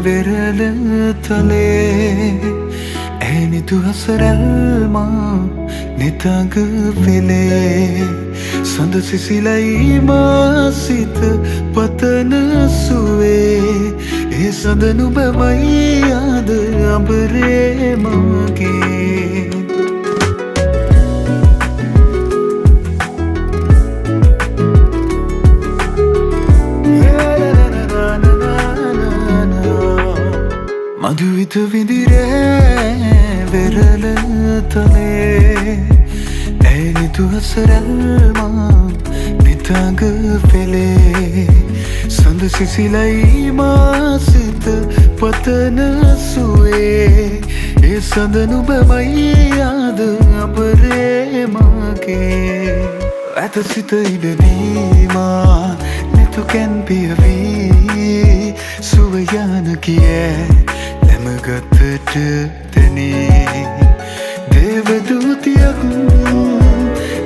වෙරළ තලේ ඇනි දුහසරැල්මා නිතඟ වෙලේ සඳ සිසිලයි මාසිත පතන සුවේ ඒ සඳ නුබමයි ආද අඹරේ මගේ මధుවිත විදිරේ වෙරළ තලේ ඇනි දුහසරැල්මා නිතඟ වෙලේ සඳ සිසිලයි මාසිත පතන සුවේ ඒ සඳ නුබමයි ආද අඹරේ මගේ ඇත සිත ඉඩදීමා නැතුකැන් පියවී සුව යන කියේ ගතට තැනේ දේවදූතියක්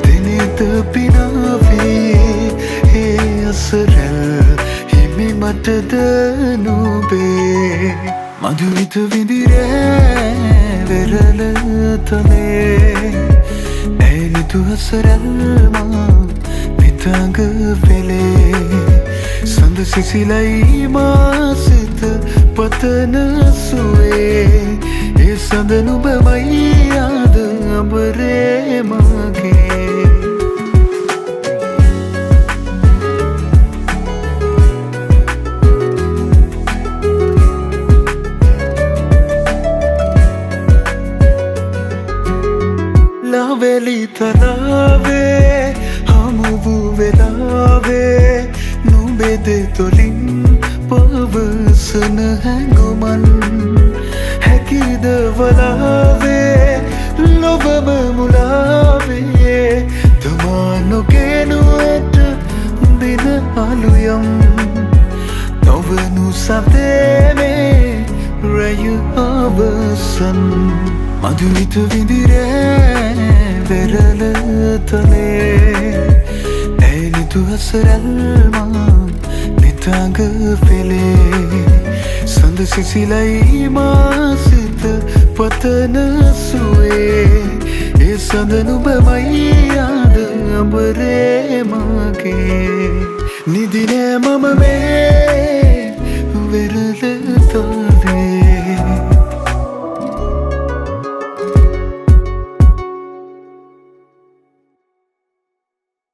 දෙනෙත පිනාවේ ඒ අසරැල් හිමි මටද නුබේ මధుවිත විදිරේ වෙරළ තලේ ඇනි දුහසරැල්මා නිතඟ වෙලේ සඳ සිසිලයි මාසිත පතන සුවේ ඒ සඳ නුබමයි ආද අඹරේ මගේ ලාවැලි තලාවේ හමු වූ වෙලාවේ නුඹේ දෙතොලින් පවසන හැඟුමන් හැකිද වලාවේ ලොවම මුලාවේ තමා නොගෙනුවට දින අලුයම් නොවනු සතේනේ රැය අවසන් මధුවිත විදිරේ වෙරළ තලේ ඇනි දුහසරැල්මා නිතඟ වෙලේ සඳ සිසිලයි මාසිත පතන සුවේ ඒ සඳ නුබමයි ආද අඹරේ මගේ නිදිනෑ මම මේ වෙරළ